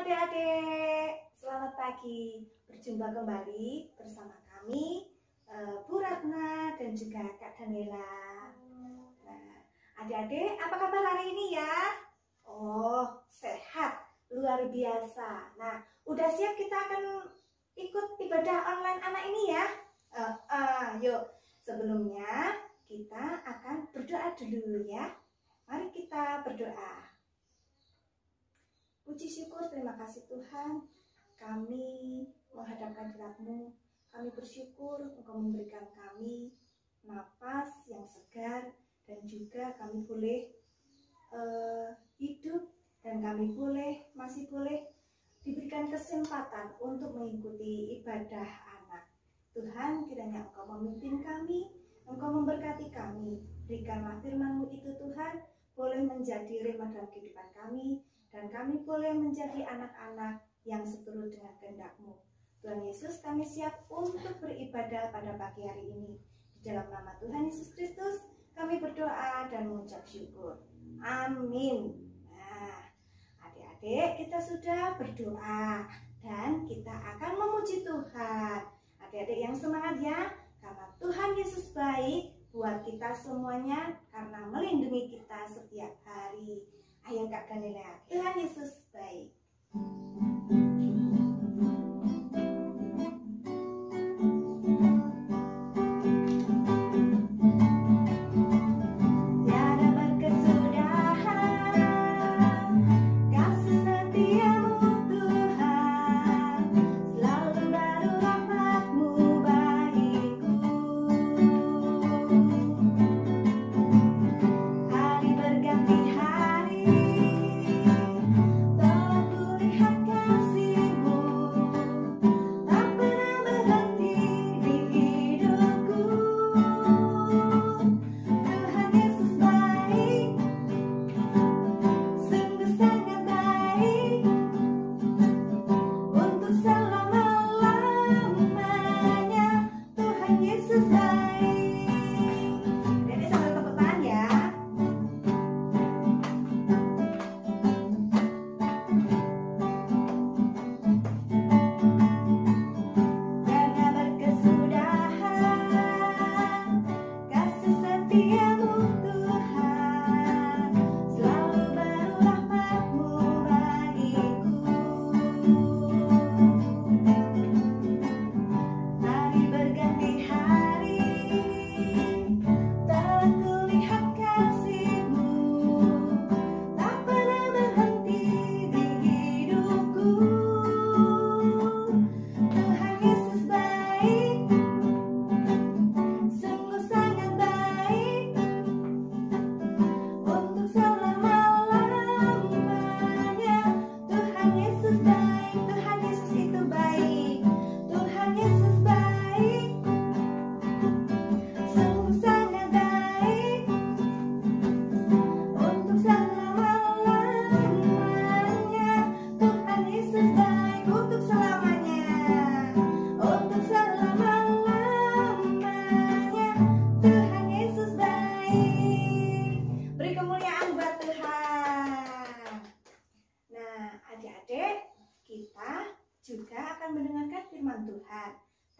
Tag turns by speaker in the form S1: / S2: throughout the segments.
S1: adik-adik, selamat pagi. Berjumpa kembali bersama kami, Bu Ratna dan juga Kak Daniela. Nah, adik-adik, apa kabar hari ini ya? Oh, sehat, luar biasa. Nah, udah siap kita akan ikut ibadah online anak ini ya? Yuk, sebelumnya kita akan berdoa dulu ya. Mari kita berdoa. Puji syukur, terima kasih Tuhan, kami menghadapkan hadirat-Mu. Kami bersyukur Engkau memberikan kami napas yang segar, dan juga kami boleh hidup, dan kami masih boleh diberikan kesempatan untuk mengikuti ibadah anak. Tuhan, kiranya Engkau memimpin kami, Engkau memberkati kami. Berikanlah firman-Mu itu Tuhan, boleh menjadi rema dalam kehidupan kami, dan kami boleh menjadi anak-anak yang seturut dengan kehendak-Mu. Tuhan Yesus, kami siap untuk beribadah pada pagi hari ini. Di dalam nama Tuhan Yesus Kristus, kami berdoa dan mengucap syukur. Amin. Nah, adik-adik, kita sudah berdoa dan kita akan memuji Tuhan. Adik-adik yang semangat ya, karena Tuhan Yesus baik buat kita semuanya, karena melindungi kita setiap hari. Ayo Kak Daniela, Tuhan Yesus baik.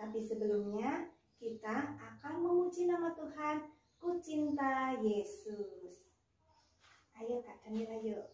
S1: Tapi sebelumnya kita akan memuji nama Tuhan. Ku cinta Yesus. Ayo Kak Daniela, yuk.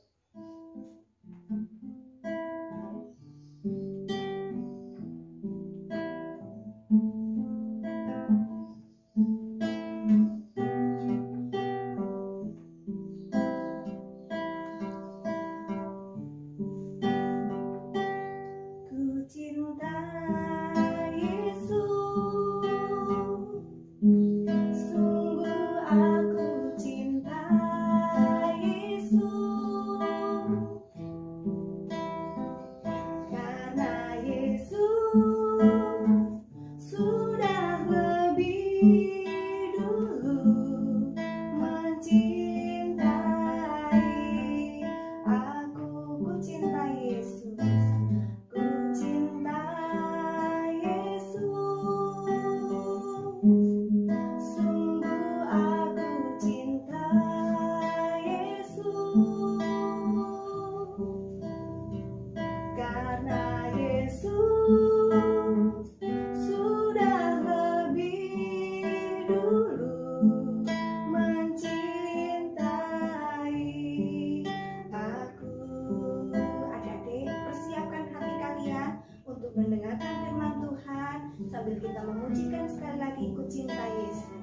S1: sambil kita memujikan sekali lagi Ku Cinta Yesus.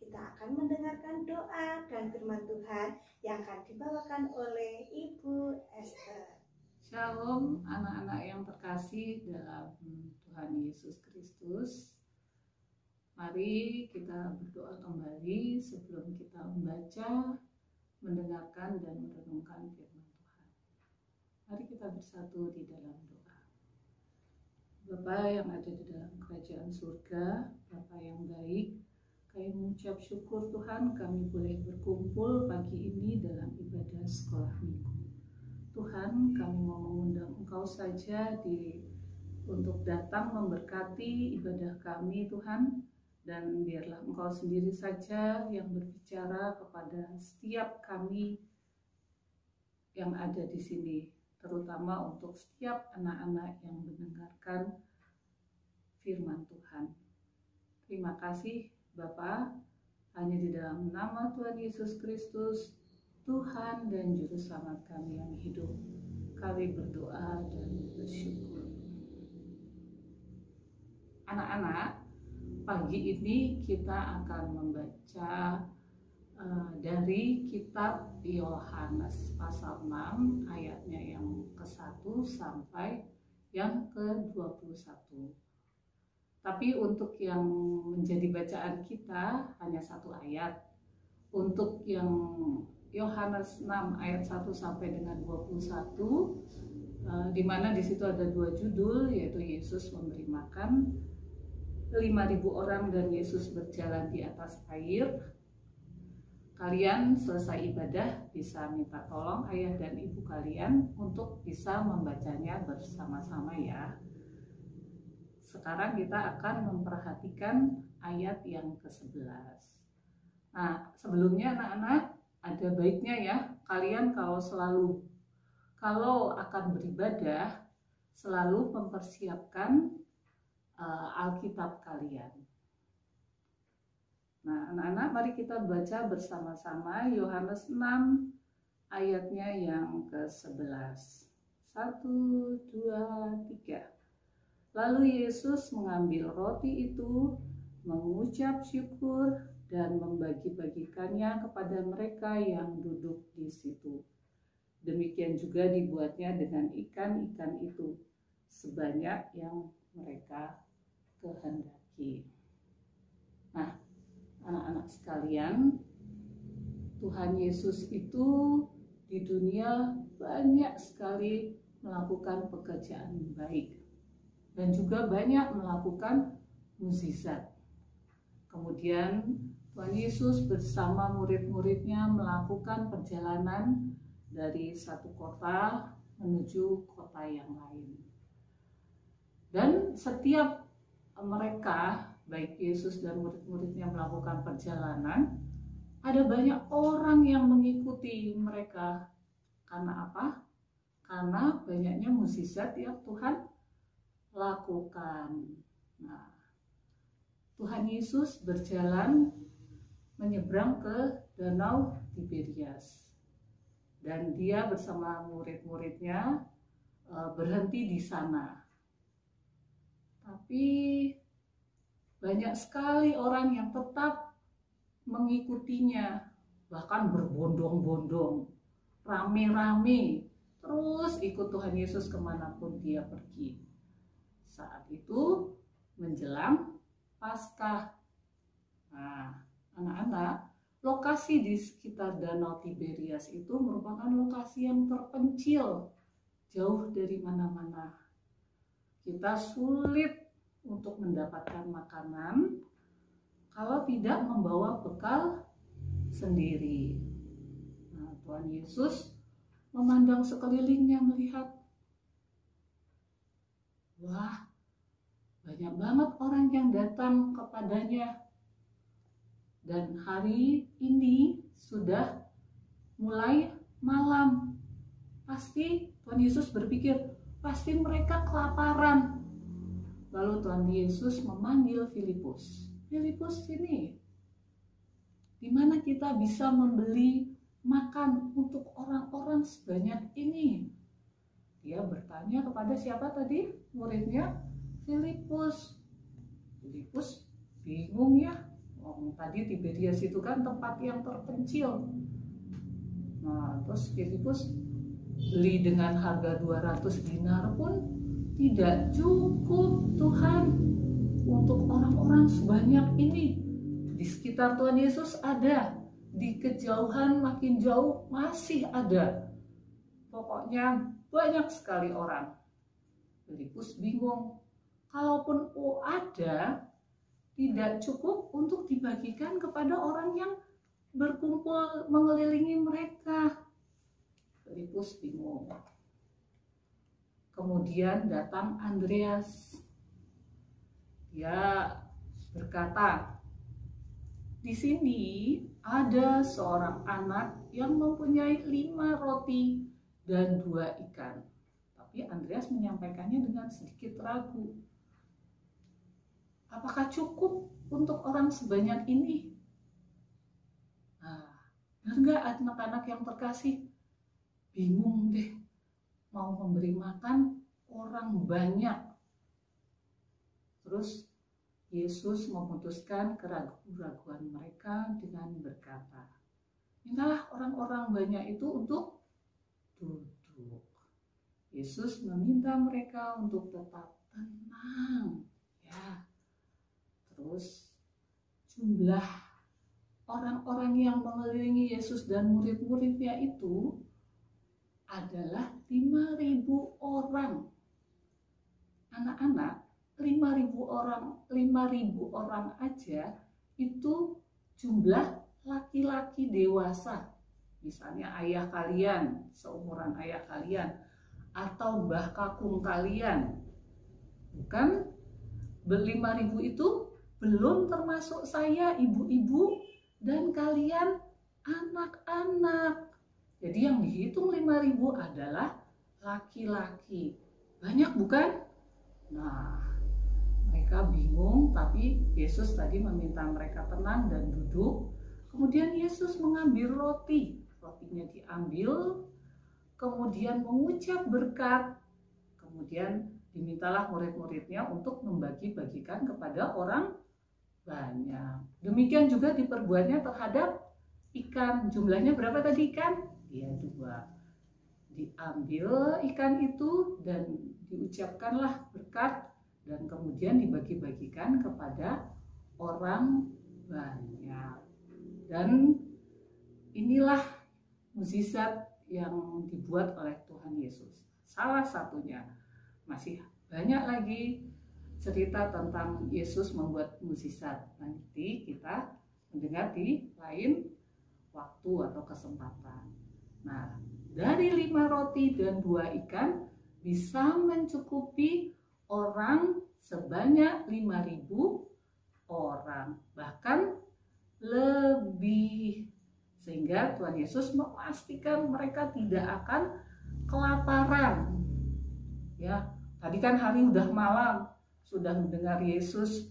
S1: Kita akan mendengarkan doa dan firman Tuhan yang akan dibawakan oleh Ibu Esther.
S2: Shalom anak-anak yang terkasih dalam Tuhan Yesus Kristus. Mari kita berdoa kembali sebelum kita membaca, mendengarkan dan merenungkan firman Tuhan. Mari kita bersatu di dalam doa. Bapa yang ada di dalam kerajaan surga, Bapa yang baik, kami mengucap syukur Tuhan kami boleh berkumpul pagi ini dalam ibadah sekolah minggu. Tuhan, kami mau mengundang Engkau saja untuk datang memberkati ibadah kami Tuhan, dan biarlah Engkau sendiri saja yang berbicara kepada setiap kami yang ada di sini, terutama untuk setiap anak-anak yang mendengarkan firman Tuhan. Terima kasih Bapa, hanya di dalam nama Tuhan Yesus Kristus, Tuhan dan Juru Selamat kami yang hidup, kami berdoa dan bersyukur. Anak-anak, pagi ini kita akan membaca dari kitab Yohanes pasal 6 ayatnya yang ke-1 sampai yang ke-21. Tapi untuk yang menjadi bacaan kita hanya satu ayat. Untuk yang Yohanes 6 ayat 1 sampai dengan 21, di mana di situ ada dua judul, yaitu Yesus memberi makan 5.000 orang dan Yesus berjalan di atas air. Kalian selesai ibadah bisa minta tolong ayah dan ibu kalian untuk bisa membacanya bersama-sama ya. Sekarang kita akan memperhatikan ayat yang ke-11. Nah, sebelumnya anak-anak, ada baiknya ya, kalian kalau akan beribadah, selalu mempersiapkan Alkitab kalian. Nah, anak-anak, mari kita baca bersama-sama Yohanes 6 ayatnya yang ke-11. 1, 2, 3. Lalu Yesus mengambil roti itu, mengucap syukur, dan membagi-bagikannya kepada mereka yang duduk di situ. Demikian juga dibuatnya dengan ikan-ikan itu, sebanyak yang mereka kehendaki. Nah, anak-anak sekalian, Tuhan Yesus itu di dunia banyak sekali melakukan pekerjaan baik dan juga banyak melakukan mukjizat. Kemudian Tuhan Yesus bersama murid-muridnya melakukan perjalanan dari satu kota menuju kota yang lain. Dan setiap mereka, baik Yesus dan murid-muridnya melakukan perjalanan, ada banyak orang yang mengikuti mereka. Karena apa? Karena banyaknya mukjizat yang Tuhan lakukan. Nah, Tuhan Yesus berjalan menyeberang ke Danau Tiberias. Dan dia bersama murid-muridnya berhenti di sana. Tapi banyak sekali orang yang tetap mengikutinya, bahkan berbondong-bondong, rame-rame, terus ikut Tuhan Yesus kemanapun dia pergi. Saat itu menjelang Paskah. Nah, anak-anak, lokasi di sekitar Danau Tiberias itu merupakan lokasi yang terpencil, jauh dari mana-mana. Kita sulit untuk mendapatkan makanan kalau tidak membawa bekal sendiri. Nah, Tuhan Yesus memandang sekelilingnya, melihat, wah, banyak banget orang yang datang kepadanya. Dan hari ini sudah mulai malam. Pasti Tuhan Yesus berpikir, pasti mereka kelaparan. Lalu Tuhan Yesus memanggil Filipus. Filipus, sini. Di mana kita bisa membeli makan untuk orang-orang sebanyak ini? Dia bertanya kepada siapa tadi? Muridnya Filipus. Filipus bingung ya. Tadi Tiberias itu kan tempat yang terpencil. Nah, terus Filipus beli dengan harga 200 dinar pun tidak cukup, Tuhan, untuk orang-orang sebanyak ini. Di sekitar Tuhan Yesus ada, di kejauhan makin jauh masih ada. Pokoknya banyak sekali orang. Filipus bingung. Kalaupun ada, tidak cukup untuk dibagikan kepada orang yang berkumpul mengelilingi mereka. Filipus bingung. Kemudian datang Andreas. Dia berkata, di sini ada seorang anak yang mempunyai 5 roti dan 2 ikan. Tapi Andreas menyampaikannya dengan sedikit ragu. Apakah cukup untuk orang sebanyak ini? Nah, benar nggak anak-anak yang terkasih? Bingung deh, mau memberi makan orang banyak. Terus Yesus memutuskan keraguan mereka dengan berkata, mintalah orang-orang banyak itu untuk duduk. Yesus meminta mereka untuk tetap tenang. Ya. Terus jumlah orang-orang yang mengelilingi Yesus dan murid-muridnya itu adalah 5.000 orang. Anak-anak, 5.000 orang aja itu jumlah laki-laki dewasa. Misalnya ayah kalian, seumuran ayah kalian, atau mbah kakung kalian. Bukan, 5.000 itu belum termasuk saya, ibu-ibu, dan kalian anak-anak. Jadi yang dihitung 5.000 adalah laki-laki. Banyak bukan? Nah, mereka bingung, tapi Yesus tadi meminta mereka tenang dan duduk. Kemudian Yesus mengambil roti. Rotinya diambil, kemudian mengucap berkat. Kemudian dimintalah murid-muridnya untuk membagi-bagikan kepada orang banyak. Demikian juga diperbuatnya terhadap ikan. Jumlahnya berapa tadi ikan? Ya 2. Diambil ikan itu dan diucapkanlah berkat dan kemudian dibagi-bagikan kepada orang banyak. Dan inilah mukjizat yang dibuat oleh Tuhan Yesus. Salah satunya. Masih banyak lagi cerita tentang Yesus membuat mukjizat. Nanti kita mendengar di lain waktu atau kesempatan. Nah, dari 5 roti dan 2 ikan bisa mencukupi orang sebanyak 5.000 orang. Bahkan lebih. Sehingga Tuhan Yesus memastikan mereka tidak akan kelaparan. Ya, tadi kan hari udah malam, sudah mendengar Yesus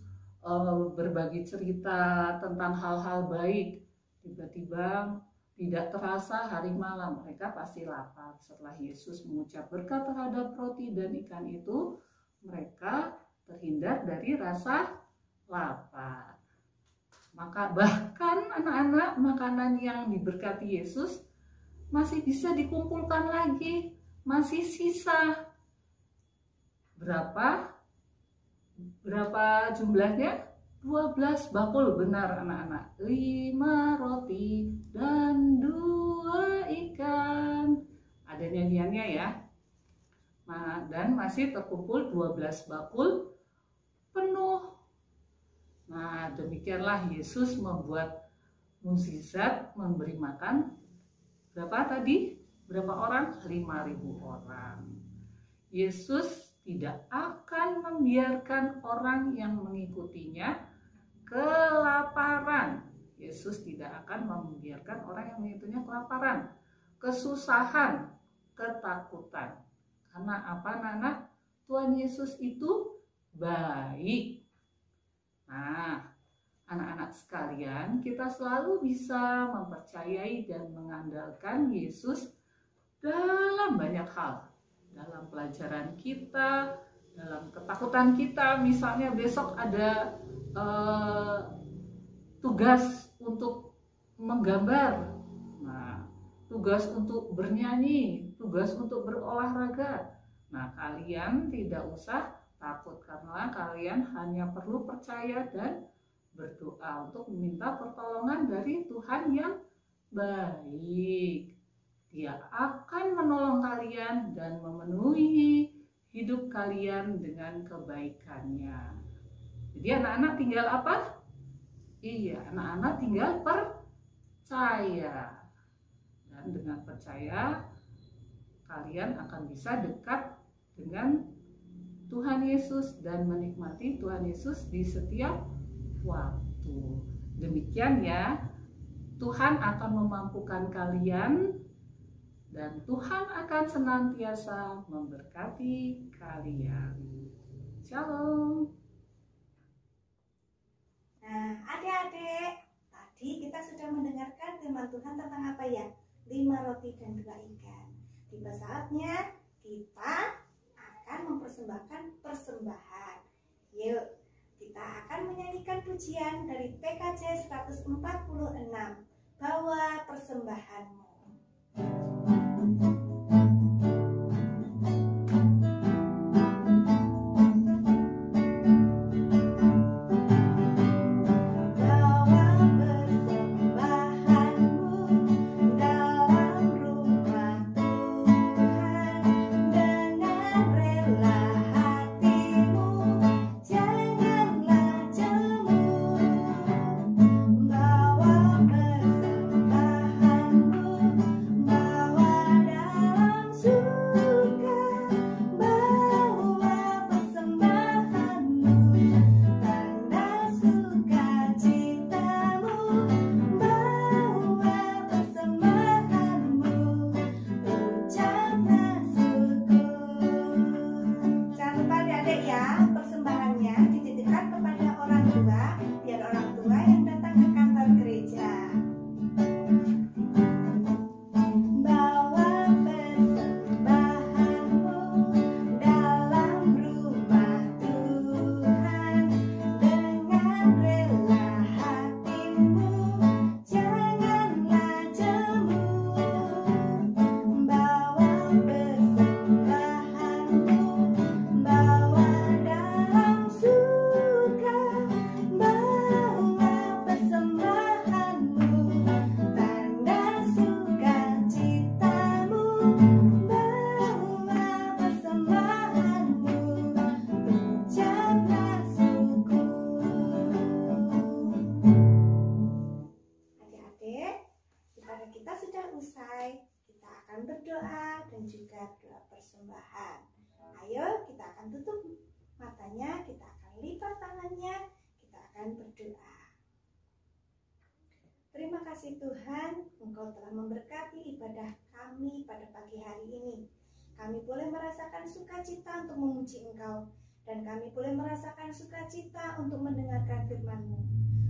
S2: berbagi cerita tentang hal-hal baik. Tiba-tiba tidak terasa hari malam, mereka pasti lapar. Setelah Yesus mengucap berkat terhadap roti dan ikan itu, mereka terhindar dari rasa lapar. Maka bahkan anak-anak, makanan yang diberkati Yesus masih bisa dikumpulkan lagi, masih sisa. Berapa jumlahnya? 12 bakul, benar anak-anak. 5 roti dan 2 ikan. Ada nyanyiannya ya. Nah, dan masih terkumpul 12 bakul penuh. Nah, demikianlah Yesus membuat mukjizat memberi makan berapa tadi? Berapa orang? 5.000 orang. Yesus tidak akan membiarkan orang yang mengikutinya kelaparan. Yesus tidak akan membiarkan orang yang mengikutinya kelaparan, kesusahan, ketakutan. Karena apa, anak-anak? Tuhan Yesus itu baik. Nah, anak-anak sekalian, kita selalu bisa mempercayai dan mengandalkan Yesus dalam banyak hal. Dalam pelajaran kita, dalam ketakutan kita, misalnya besok ada tugas untuk menggambar, nah, tugas untuk bernyanyi, tugas untuk berolahraga. Nah, kalian tidak usah takut karena kalian hanya perlu percaya dan berdoa untuk meminta pertolongan dari Tuhan yang baik. Dia akan menolong kalian dan memenuhi hidup kalian dengan kebaikannya. Jadi anak-anak tinggal apa? Iya, anak-anak tinggal percaya. Dan dengan percaya, kalian akan bisa dekat dengan Tuhan Yesus dan menikmati Tuhan Yesus di setiap waktu. Demikian ya, Tuhan akan memampukan kalian dan Tuhan akan senantiasa memberkati kalian. Shalom.
S1: Nah, adik-adik, tadi kita sudah mendengarkan firman Tuhan tentang apa ya? 5 roti dan 2 ikan. Tiba saatnya kita akan mempersembahkan persembahan. Yuk, kita akan menyanyikan pujian dari PKJ 146. Bawa persembahanmu. Ayo kita akan tutup matanya, kita akan lipat tangannya, kita akan berdoa. Terima kasih Tuhan, Engkau telah memberkati ibadah kami pada pagi hari ini. Kami boleh merasakan sukacita untuk memuji Engkau, dan kami boleh merasakan sukacita untuk mendengarkan firman-Mu.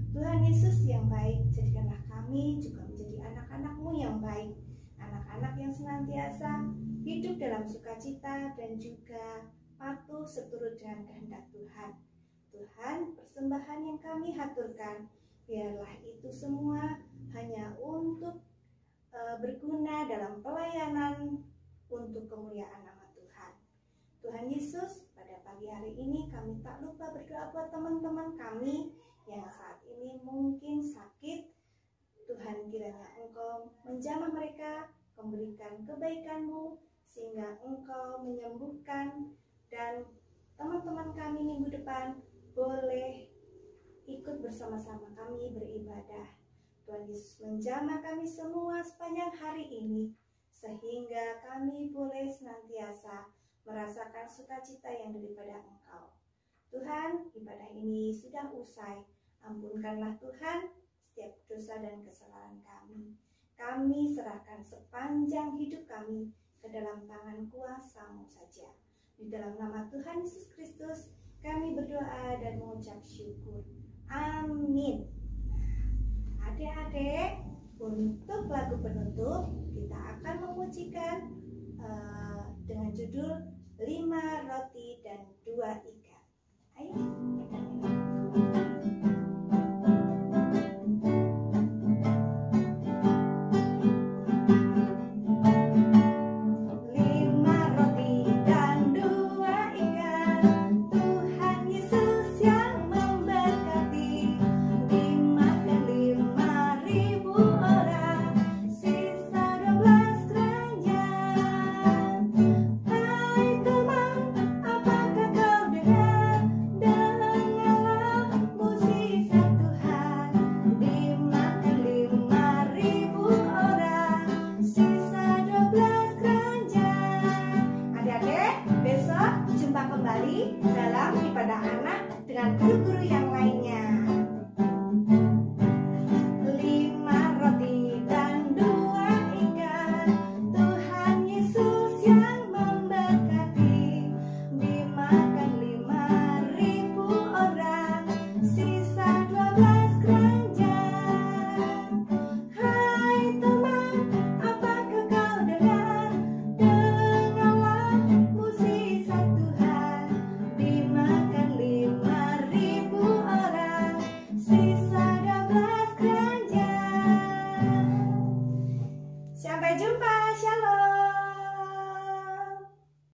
S1: Tuhan Yesus yang baik, jadikanlah kami juga menjadi anak-anak-Mu yang baik, anak-anak yang senantiasa hidup dalam sukacita dan juga patuh seturut dengan kehendak Tuhan. Tuhan, persembahan yang kami haturkan, biarlah itu semua hanya untuk berguna dalam pelayanan untuk kemuliaan nama Tuhan. Tuhan Yesus, pada pagi hari ini kami tak lupa berdoa buat teman-teman kami yang saat ini mungkin sakit. Tuhan, kiranya Engkau menjamah mereka, memberikan kebaikan-Mu, sehingga Engkau menyembuhkan, dan teman-teman kami minggu depan boleh ikut bersama-sama kami beribadah. Tuhan Yesus menjamah kami semua sepanjang hari ini, sehingga kami boleh senantiasa merasakan sukacita yang daripada Engkau. Tuhan, ibadah ini sudah usai. Ampunkanlah Tuhan setiap dosa dan kesalahan kami. Kami serahkan sepanjang hidup kami ke dalam tangan kuasa-Mu saja. Di dalam nama Tuhan Yesus Kristus, kami berdoa dan mengucap syukur. Amin. Adik-adik, untuk lagu penutup kita akan memujikan dengan judul 5 roti dan 2 ikan. Ayo kita nyanyi. Dalam ibadah anak dengan guru-guru yang lainnya.